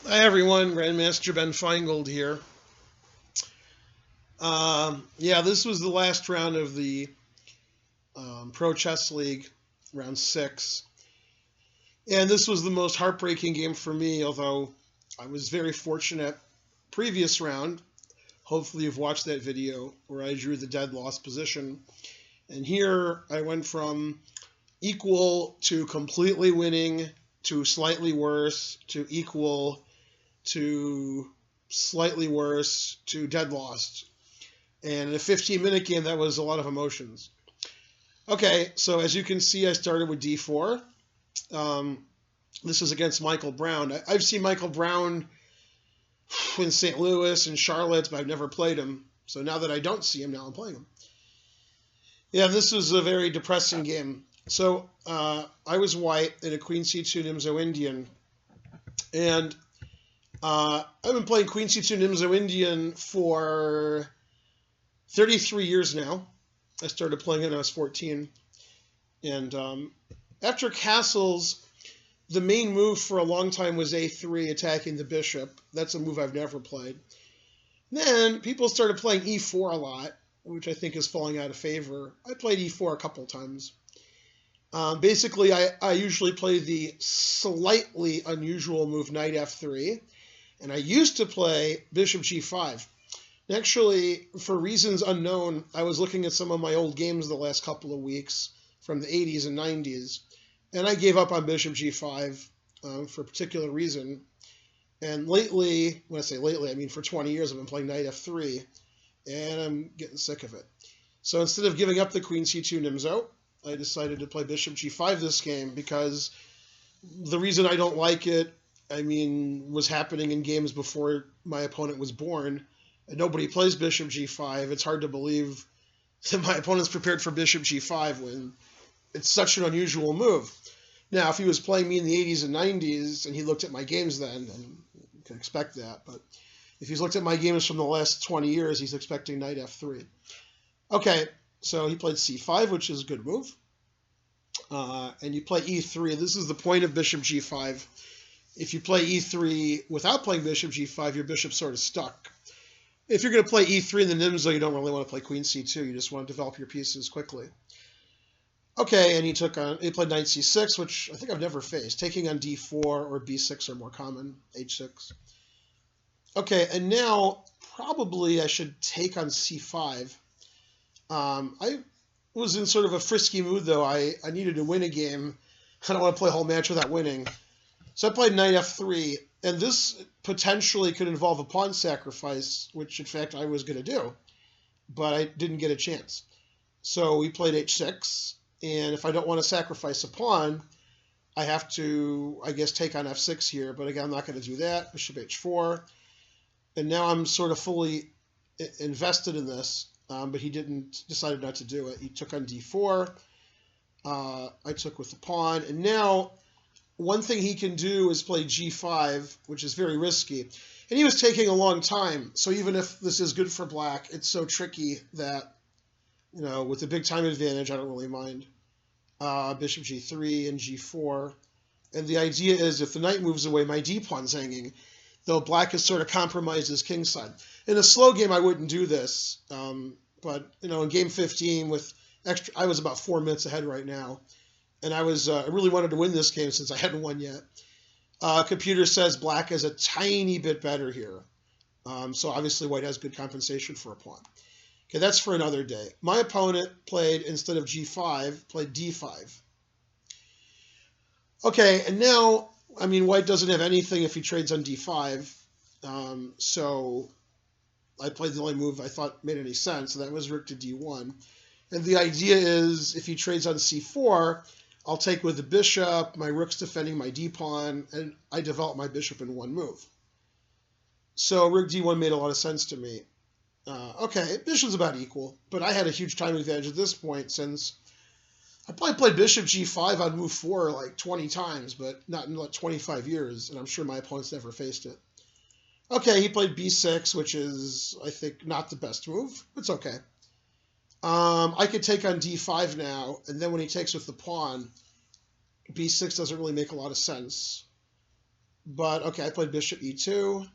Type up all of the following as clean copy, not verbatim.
Hi everyone, Grandmaster Ben Finegold here. Yeah, this was the last round of the Pro Chess League, round six. And this was the most heartbreaking game for me, although I was very fortunate previous round. Hopefully you've watched that video where I drew the dead lost position. And here I went from equal to completely winning to slightly worse to equal to slightly worse to dead lost. And in a 15-minute game, that was a lot of emotions. Okay, so as you can see, I started with d4. This is against Michael Brown. I've seen Michael Brown in St. Louis and Charlotte, but I've never played him. So now that I don't see him, now I'm playing him. Yeah, this was a very depressing game. So I was white in a Queen C2 Nimzo-Indian. And I've been playing Queen C2 Nimzo-Indian for 33 years now. I started playing it when I was 14. And after castles, the main move for a long time was a3, attacking the bishop. That's a move I've never played. Then people started playing e4 a lot, which I think is falling out of favor. I played e4 a couple times. Basically, I usually play the slightly unusual move knight f3. And I used to play bishop g5. Actually, for reasons unknown, I was looking at some of my old games the last couple of weeks from the 80s and 90s, and I gave up on bishop g5 for a particular reason. And lately, when I say lately, I mean for 20 years, I've been playing knight f3, and I'm getting sick of it. So instead of giving up the queen c2 Nimzo, I decided to play bishop g5 this game because the reason I don't like it, was happening in games before my opponent was born. And nobody plays bishop g5. It's hard to believe that my opponent's prepared for bishop g5 when it's such an unusual move. Now, if he was playing me in the 80s and 90s and he looked at my games then, then you can expect that. But if he's looked at my games from the last 20 years, he's expecting knight f3. Okay, so he played c5, which is a good move. And you play e3. This is the point of bishop g5. If you play e3 without playing bishop g5, your bishop's sort of stuck. If you're going to play e3 in the Nimzo, you don't really want to play queen c2. You just want to develop your pieces quickly. Okay, and he played knight c6, which I think I've never faced. Taking on d4 or b6 are more common, h6. Okay, and now probably I should take on c5. I was in sort of a frisky mood, though. I needed to win a game. I don't want to play a whole match without winning. So I played knight f3, and this potentially could involve a pawn sacrifice, which in fact I was going to do, but I didn't get a chance. So we played h6, and if I don't want to sacrifice a pawn, I have to, I guess, take on f6 here, but again, I'm not going to do that. Bishop h4, and now I'm sort of fully invested in this, but he decided not to do it. He took on d4, I took with the pawn, and now one thing he can do is play g5, which is very risky. And he was taking a long time, so even if this is good for black, it's so tricky that, with the big time advantage, I don't really mind. Bishop g3 and g4. And the idea is if the knight moves away, my d-pawn's hanging, though black has sort of compromised his king side. In a slow game, I wouldn't do this, but, in game 15, with extra, I was about 4 minutes ahead right now. And I really wanted to win this game since I hadn't won yet. Computer says black is a tiny bit better here. So obviously white has good compensation for a pawn. Okay, that's for another day. My opponent played, instead of g5, played d5. Okay, and now, white doesn't have anything if he trades on d5. So I played the only move I thought made any sense, and that was rook to d1. And the idea is if he trades on c4, I'll take with the bishop, my rook's defending my d-pawn, and I develop my bishop in one move. So rook d1 made a lot of sense to me. Okay, bishop's about equal, but I had a huge time advantage at this point since I probably played bishop g5 on move 4 like 20 times, but not in like 25 years, and I'm sure my opponent's never faced it. Okay, he played b6, which is, I think, not the best move. It's okay. I could take on d5 now, and then when he takes with the pawn, b6 doesn't really make a lot of sense. But, okay, I played bishop e2.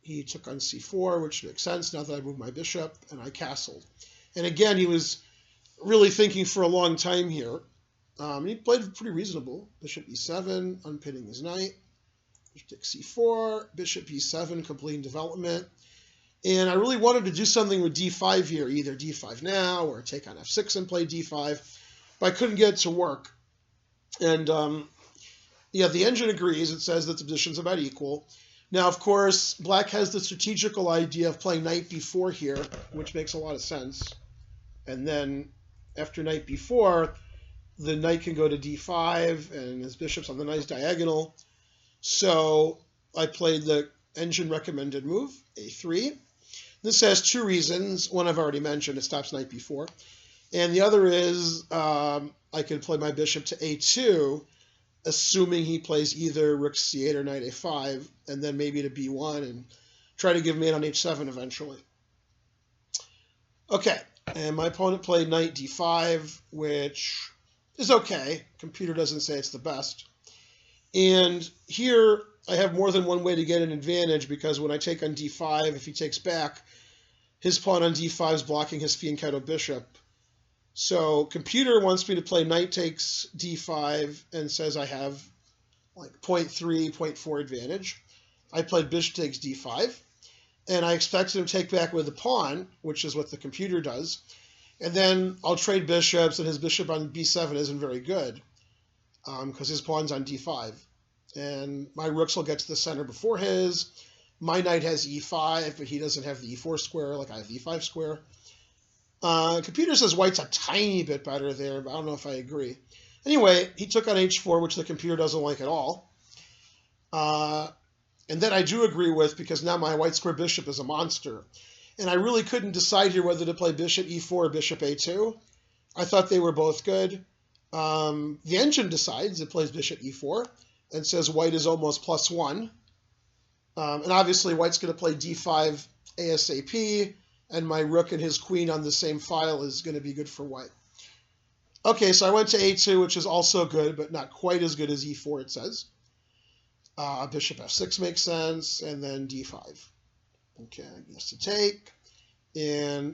He took on c4, which makes sense now that I moved my bishop, and I castled. And again, he was really thinking for a long time here. He played pretty reasonable. Bishop e7, unpinning his knight. Bishop takes c4, bishop e7, completing development. And I really wanted to do something with d5 here, either d5 now or take on f6 and play d5, but I couldn't get it to work. And yeah, the engine agrees. It says that the position's about equal. Now, of course, black has the strategical idea of playing knight b4 here, which makes a lot of sense. And then after knight b4, the knight can go to d5, and his bishop's on the nice diagonal. So I played the engine recommended move, a3. This has two reasons. One I've already mentioned, it stops knight b4. And the other is I can play my bishop to a2, assuming he plays either rook c8 or knight a5, and then maybe to b1 and try to give mate on h7 eventually. Okay, and my opponent played knight d5, which is okay. Computer doesn't say it's the best. And here I have more than one way to get an advantage, because when I take on d5, if he takes back, his pawn on d5 is blocking his Finegold bishop. So computer wants me to play knight takes d5 and says I have like 0.3, 0.4 advantage. I played bishop takes d5, and I expected him to take back with the pawn, which is what the computer does. And then I'll trade bishops, and his bishop on b7 isn't very good because his pawn's on d5. And my rooks will get to the center before his. My knight has e5, but he doesn't have the e4 square like I have the e5 square. Computer says white's a tiny bit better there, but I don't know if I agree. Anyway, he took on h4, which the computer doesn't like at all. And that I do agree with, because now my white square bishop is a monster. And I really couldn't decide here whether to play bishop e4 or bishop a2. I thought they were both good. The engine decides, it plays bishop e4 and says white is almost +1. And obviously white's going to play d5 ASAP, and my rook and his queen on the same file is going to be good for white. Okay, so I went to a2, which is also good, but not quite as good as e4, it says. Bishop f6 makes sense, and then d5. Okay, I guess to take. And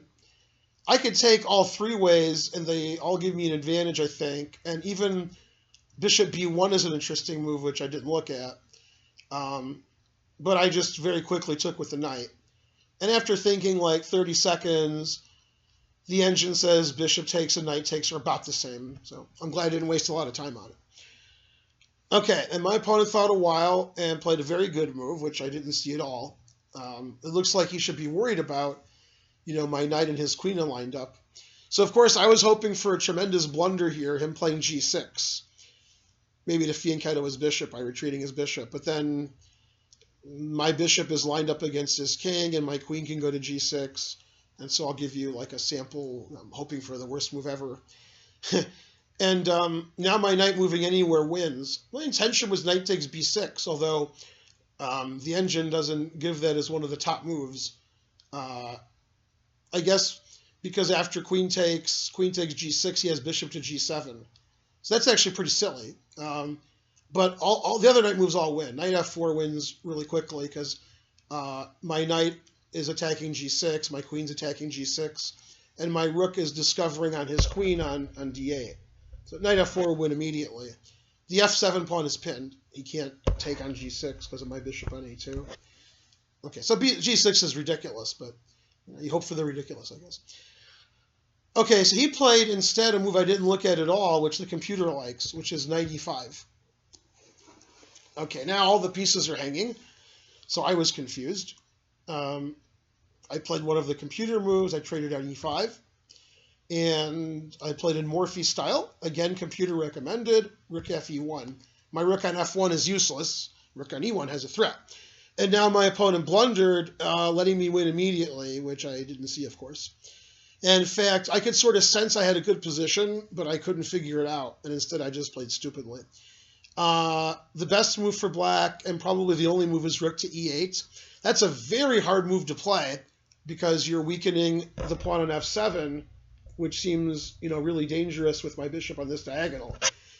I could take all three ways, and they all give me an advantage, I think. And even bishop b1 is an interesting move, which I didn't look at. But I just very quickly took with the knight. And after thinking like 30 seconds, the engine says bishop takes and knight takes are about the same. So I'm glad I didn't waste a lot of time on it. Okay, and my opponent thought a while and played a very good move, which I didn't see at all. It looks like he should be worried about, my knight and his queen are lined up. So, of course, I was hoping for a tremendous blunder here, him playing g6. Maybe to Finegold his bishop by retreating his bishop. But then my bishop is lined up against his king, and my queen can go to g6. And so I'll give you like a sample. I'm hoping for the worst move ever. And now my knight moving anywhere wins. My intention was knight takes b6, although the engine doesn't give that as one of the top moves. I guess because after queen takes g6, he has bishop to g7. So that's actually pretty silly. But all the other knight moves all win. Knight f4 wins really quickly because my knight is attacking g6, my queen's attacking g6, and my rook is discovering on his queen on d8. So knight f4 will win immediately. The f7 pawn is pinned. He can't take on g6 because of my bishop on a2. Okay, so g6 is ridiculous, but you hope for the ridiculous, I guess. Okay, so he played instead a move I didn't look at all, which the computer likes, which is knight e5. Okay, now all the pieces are hanging, so I was confused. I played one of the computer moves. I traded on e5. And I played in Morphy style. Again, computer recommended, rook fe1. My rook on f1 is useless. Rook on e1 has a threat. And now my opponent blundered, letting me win immediately, which I didn't see, of course. And in fact, I could sort of sense I had a good position, but I couldn't figure it out. And instead, I just played stupidly. The best move for black, and probably the only move, is rook to e8. That's a very hard move to play because you're weakening the pawn on f7, which seems, really dangerous with my bishop on this diagonal.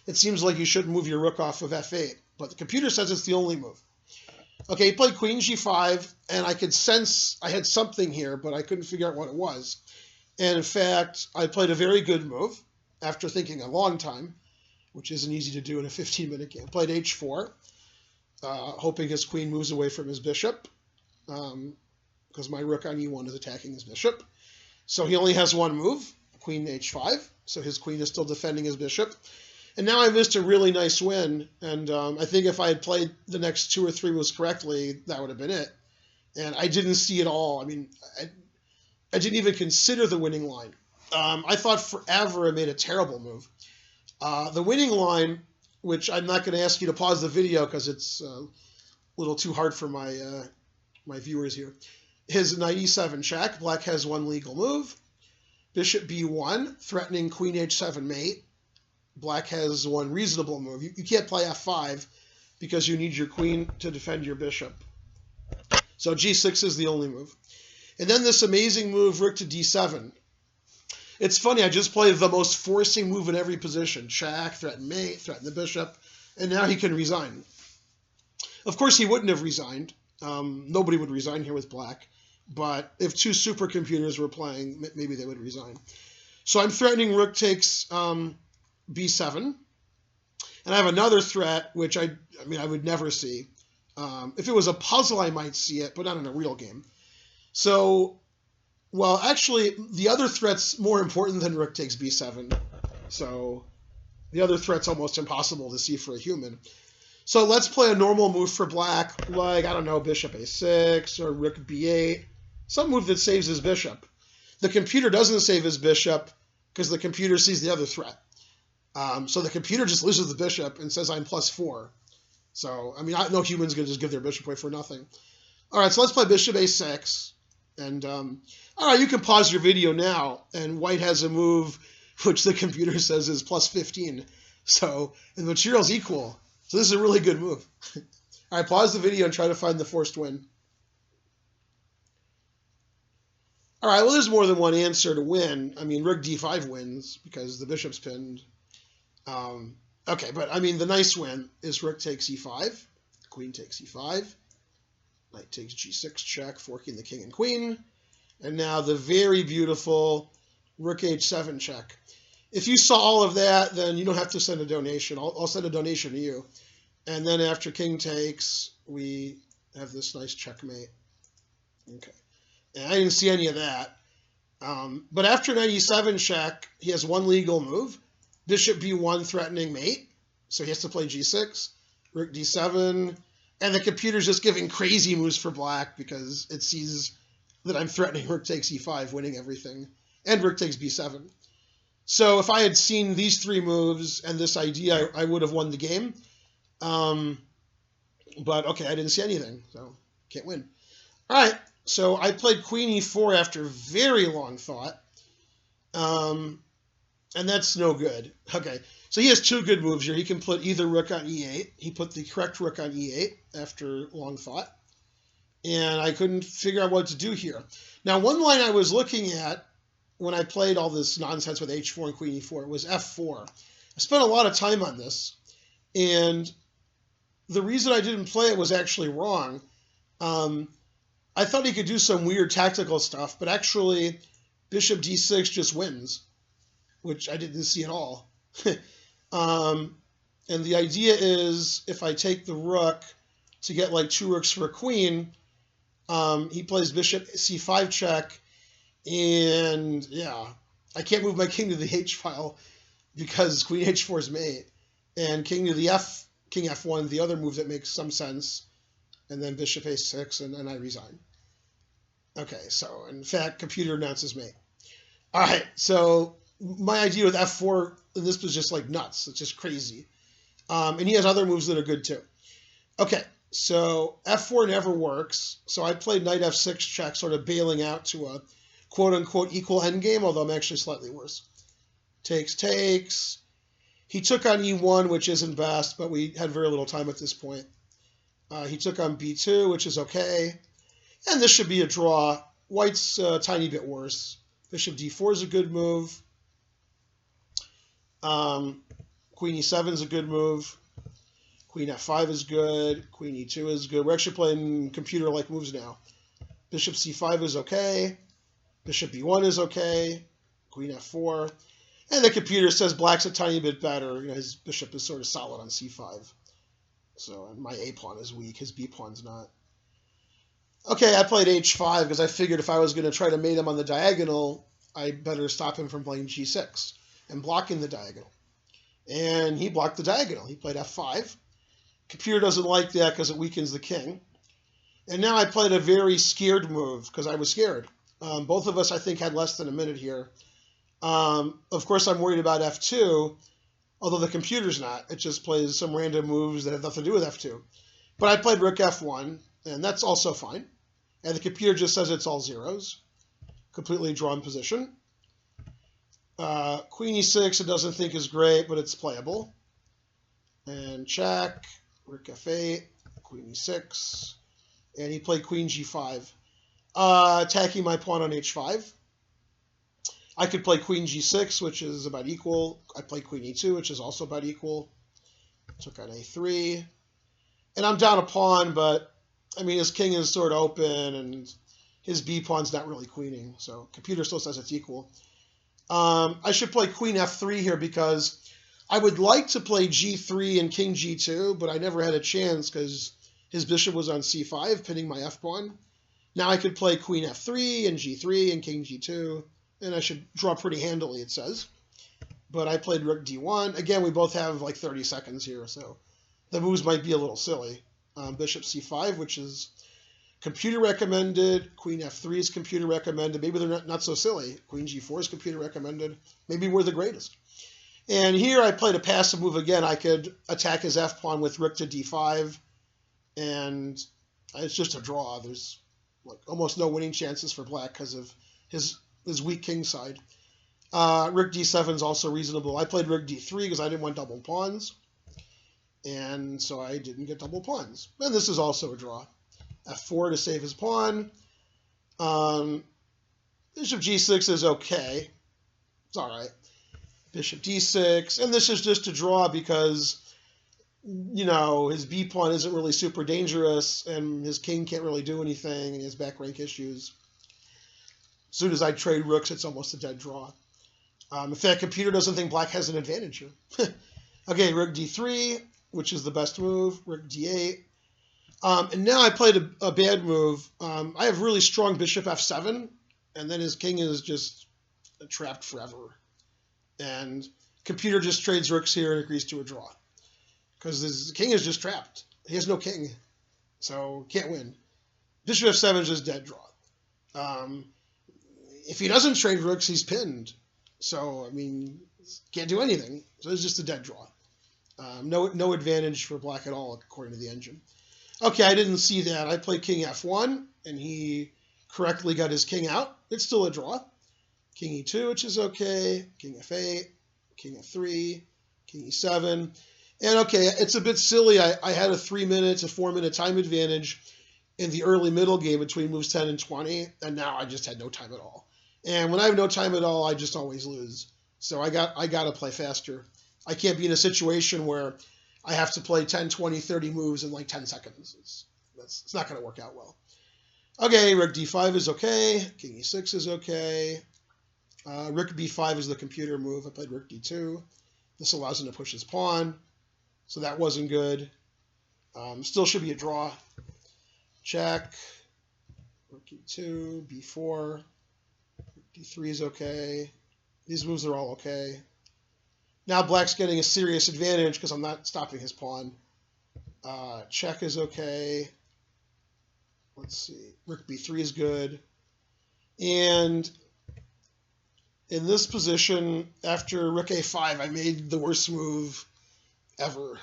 It seems like you shouldn't move your rook off of f8. but the computer says it's the only move. Okay, he played queen g5, and I could sense I had something here, but I couldn't figure out what it was. And in fact, I played a very good move after thinking a long time, which isn't easy to do in a 15-minute game. Played h4, hoping his queen moves away from his bishop, because my rook on e1 is attacking his bishop. So he only has one move, queen h5, so his queen is still defending his bishop. And now I missed a really nice win, and I think if I had played the next 2 or 3 moves correctly, that would have been it. And I didn't see it all. I mean, I didn't even consider the winning line. I thought forever I made a terrible move. The winning line, which I'm not going to ask you to pause the video because it's a little too hard for my my viewers here, is knight e7 check. Black has one legal move. Bishop b1, threatening queen h7 mate. Black has one reasonable move. You can't play f5 because you need your queen to defend your bishop. So g6 is the only move. And then this amazing move, rook to d7. It's funny, I just played the most forcing move in every position. Check, threaten mate, threaten the bishop, and now he can resign. Of course, he wouldn't have resigned. Nobody would resign here with black. But if 2 supercomputers were playing, maybe they would resign. So I'm threatening rook takes b7. And I have another threat, which I would never see. If it was a puzzle, I might see it, but not in a real game. So, well, actually, the other threat's more important than rook takes b7. So the other threat's almost impossible to see for a human. So let's play a normal move for black, like, I don't know, bishop a6 or rook b8. Some move that saves his bishop. The computer doesn't save his bishop because the computer sees the other threat. So the computer just loses the bishop and says I'm +4. So, I mean, no human's going to just give their bishop away for nothing. All right, so let's play bishop a6. And, all right, you can pause your video now. And white has a move which the computer says is +15. So, and the material's equal. So this is a really good move. All right, pause the video and try to find the forced win. All right, well, there's more than one answer to win. I mean, rook d5 wins because the bishop's pinned. Okay, but I mean, the nice win is rook takes e5, queen takes e5, knight takes g6 check, forking the king and queen, and now the very beautiful rook h7 check. If you saw all of that, then you don't have to send a donation. I'll send a donation to you. And then after king takes, we have this nice checkmate. Okay. And I didn't see any of that. But after knight e7 check, he has one legal move. Bishop b1 threatening mate. So he has to play g6. Rook d7. And the computer's just giving crazy moves for black because it sees that I'm threatening rook takes e5, winning everything. And rook takes b7. So if I had seen these 3 moves and this idea, I would have won the game. But okay, I didn't see anything, so can't win. All right, so I played queen e4 after very long thought. And that's no good. Okay, so he has 2 good moves here. He can put either rook on e8. He put the correct rook on e8 after long thought. And I couldn't figure out what to do here. Now, one line I was looking at when I played all this nonsense with h4 and queen e4 was f4. I spent a lot of time on this. And the reason I didn't play it was actually wrong. I thought he could do some weird tactical stuff, but actually bishop d6 just wins, which I didn't see at all. And the idea is if I take the rook to get like 2 rooks for a queen, he plays bishop c5 check, and yeah, I can't move my king to the h file because queen h4 is mate, and king to the king f1, the other move that makes some sense, and then bishop a6, and I resign. Okay, so in fact, computer announces mate. All right, so my idea with f4, this was just like nuts. It's just crazy. And he has other moves that are good too. Okay, so f4 never works. So I played knight f6 check, sort of bailing out to a quote-unquote equal endgame, although I'm actually slightly worse. Takes, takes. He took on e1, which isn't best, but we had very little time at this point. He took on b2, which is okay. And this should be a draw. White's a tiny bit worse. Bishop d4 is a good move. Queen e7 is a good move. Queen f5 is good. Queen e2 is good. We're actually playing computer-like moves now. Bishop c5 is okay. Bishop b1 is okay. Queen f4. And the computer says black's a tiny bit better. His bishop is sort of solid on c5. So and my a pawn is weak. His b pawn's not. Okay, I played h5 because I figured if I was going to try to mate him on the diagonal, I better stop him from playing g6 and blocking the diagonal. And he blocked the diagonal. He played f5. Computer doesn't like that because it weakens the king. And now I played a very scared move because I was scared. Both of us, I think, had less than a minute here. Of course, I'm worried about f2, although the computer's not. It just plays some random moves that have nothing to do with f2. But I played rook f1, and that's also fine. And the computer just says it's all zeros. Completely drawn position. Queen e6, it doesn't think is great, but it's playable. And check. Rook f8, queen e6. And he played queen g5. Attacking my pawn on h5. I could play queen g6, which is about equal. I played queen e2, which is also about equal. Took on a3. And I'm down a pawn, but, I mean, his king is sort of open, and his b pawn's not really queening. So computer still says it's equal. I should play queen f3 here because I would like to play g3 and king g2, but I never had a chance because his bishop was on c5, pinning my f-pawn. Now I could play queen f3 and g3 and king g2, and I should draw pretty handily, it says. But I played rook d1. Again, we both have like 30 seconds here, so the moves might be a little silly. Bishop c5, which is computer recommended. Queen f3 is computer recommended. Maybe they're not so silly. Queen g4 is computer recommended. Maybe we're the greatest. And here I played a passive move again. I could attack his f-pawn with rook to d5, and it's just a draw. There's like almost no winning chances for black because of his weak king side. Rook d7 is also reasonable. I played rook d3 because I didn't want double pawns, and so I didn't get double pawns. And this is also a draw. f4 to save his pawn. Bishop g6 is okay. It's all right. Bishop d6, and this is just a draw because, his b pawn isn't really super dangerous, and his king can't really do anything, and he has back rank issues. As soon as I trade rooks, it's almost a dead draw. In fact, computer doesn't think black has an advantage here. Okay, rook d3, which is the best move. Rook d8. And now I played a bad move. I have really strong bishop f7, and then his king is just trapped forever. And computer just trades rooks here and agrees to a draw. Because his king is just trapped. He has no king, so can't win. Bishop f7 is just dead draw. If he doesn't trade rooks, he's pinned. So, I mean, can't do anything. So it's just a dead draw. No advantage for black at all, according to the engine. Okay, I didn't see that. I played king f1, and he correctly got his king out. It's still a draw. King e2, which is okay. King f8, king f3, king e7. And okay, it's a bit silly. I had a 3-minute to 4-minute time advantage in the early middle game between moves 10 and 20, and now I just had no time at all. And when I have no time at all, I just always lose. So I got to play faster. I can't be in a situation where I have to play 10, 20, 30 moves in like 10 seconds. It's not going to work out well. Okay, rook d5 is okay. King e6 is okay. Rook b5 is the computer move. I played rook d2. This allows him to push his pawn. So that wasn't good. Still should be a draw. Check. Rook e2, b4. Rook d3 is okay. These moves are all okay. Now black's getting a serious advantage because I'm not stopping his pawn. Check is okay. Let's see. Rook b3 is good. And in this position, after rook a5, I made the worst move ever.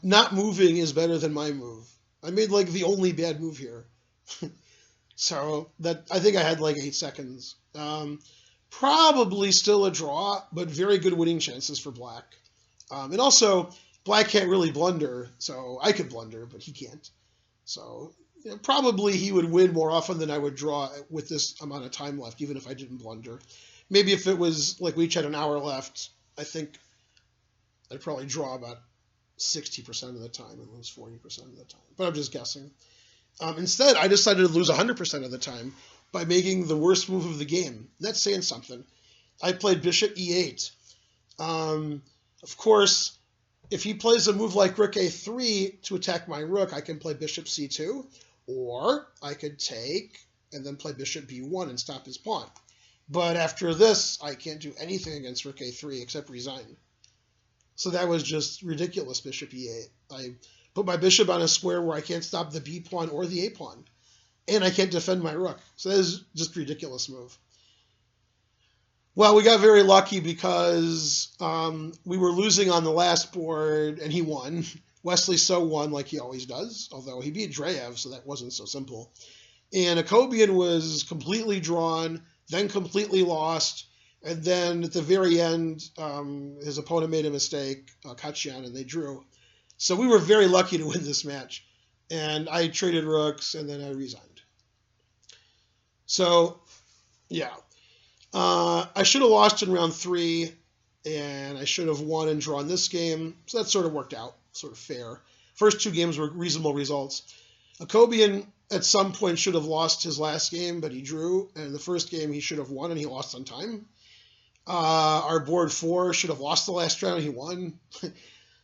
Not moving is better than my move. I made like the only bad move here. So that I think I had like 8 seconds. Probably still a draw, but very good winning chances for black. And also, black can't really blunder, so I could blunder, but he can't. So probably he would win more often than I would draw with this amount of time left, even if I didn't blunder. Maybe if it was like we each had an hour left, I think I'd probably draw about 60% of the time and lose 40% of the time. But I'm just guessing. Instead, I decided to lose 100% of the time by making the worst move of the game. That's saying something. I played bishop e8. Of course, if he plays a move like rook a3 to attack my rook, I can play bishop c2, or I could take and then play bishop b1 and stop his pawn. But after this, I can't do anything against rook a3 except resign. So that was just ridiculous, bishop e8. I put my bishop on a square where I can't stop the b pawn or the a pawn, and I can't defend my rook. So that is just a ridiculous move. Well, we got very lucky because we were losing on the last board, and he won. Wesley So won like he always does, although he beat Dreyev, so that wasn't so simple. And Akobian was completely drawn, then completely lost, and then at the very end, his opponent made a mistake, Kachian, and they drew. So we were very lucky to win this match. And I traded rooks, and then I resigned. So, yeah. I should have lost in round 3, and I should have won and drawn this game. So that sort of worked out, sort of fair. First 2 games were reasonable results. Akobian at some point should have lost his last game, but he drew. And in the first game, he should have won, and he lost on time. Our board 4 should have lost the last round, and he won.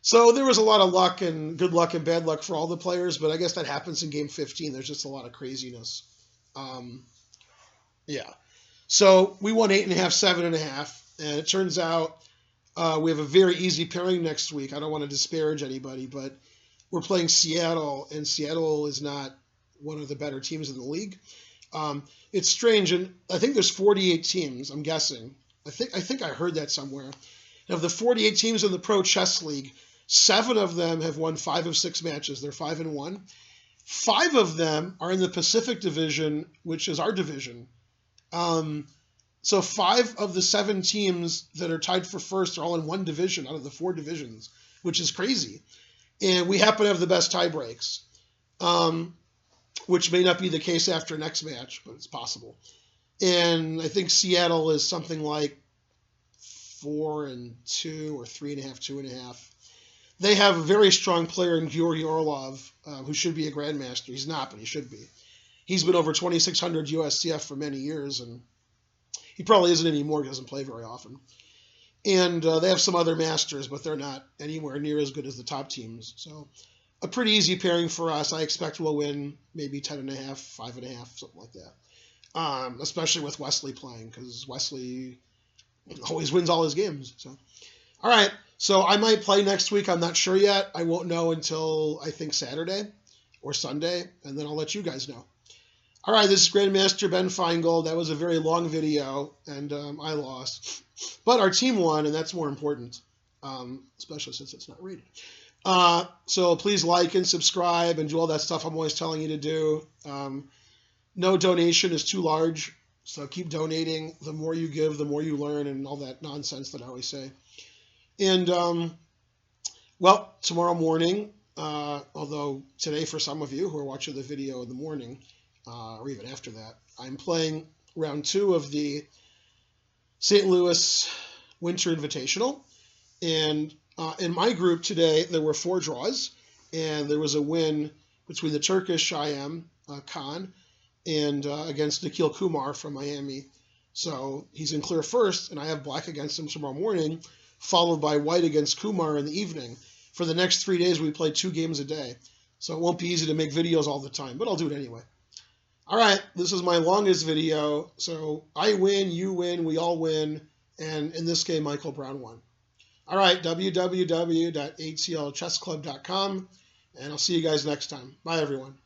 So there was a lot of luck and good luck and bad luck for all the players, but I guess that happens in game 15. There's just a lot of craziness. Yeah. So we won 8.5, 7.5, and it turns out we have a very easy pairing next week. I don't want to disparage anybody, but we're playing Seattle, and Seattle is not one of the better teams in the league. It's strange, and I think there's 48 teams, I'm guessing. I think I heard that somewhere. And of the 48 teams in the Pro Chess League, 7 of them have won 5 of 6 matches. They're 5-1. 5 of them are in the Pacific Division, which is our division. So 5 of the 7 teams that are tied for first are all in one division out of the 4 divisions, which is crazy. And we happen to have the best tie breaks, which may not be the case after next match, but it's possible. And I think Seattle is something like 4-2 or 3.5, 2.5. They have a very strong player in Georgy Orlov, who should be a grandmaster. He's not, but he should be. He's been over 2,600 USCF for many years, and he probably isn't anymore. He doesn't play very often. And they have some other masters, but they're not anywhere near as good as the top teams. So a pretty easy pairing for us. I expect we'll win maybe 10.5, 5.5, something like that. Especially with Wesley playing, because Wesley always wins all his games. So, all right. So I might play next week. I'm not sure yet. I won't know until, I think, Saturday or Sunday, and then I'll let you guys know. All right, this is Grandmaster Ben Finegold. That was a very long video, and I lost. But our team won, and that's more important, especially since it's not rated. So please like and subscribe and do all that stuff I'm always telling you to do. No donation is too large, so keep donating. The more you give, the more you learn, and all that nonsense that I always say. And, well, tomorrow morning, although today for some of you who are watching the video in the morning, or even after that, I'm playing round 2 of the St. Louis Winter Invitational. And in my group today, there were 4 draws, and there was a win between the Turkish IM, Khan, and against Nikhil Kumar from Miami. So he's in clear first, and I have black against him tomorrow morning, followed by white against Kumar in the evening. For the next 3 days, we play 2 games a day. So it won't be easy to make videos all the time, but I'll do it anyway. All right, this is my longest video. So I win, you win, we all win. And in this game, Michael Brown won. All right, www.atlchessclub.com. And I'll see you guys next time. Bye, everyone.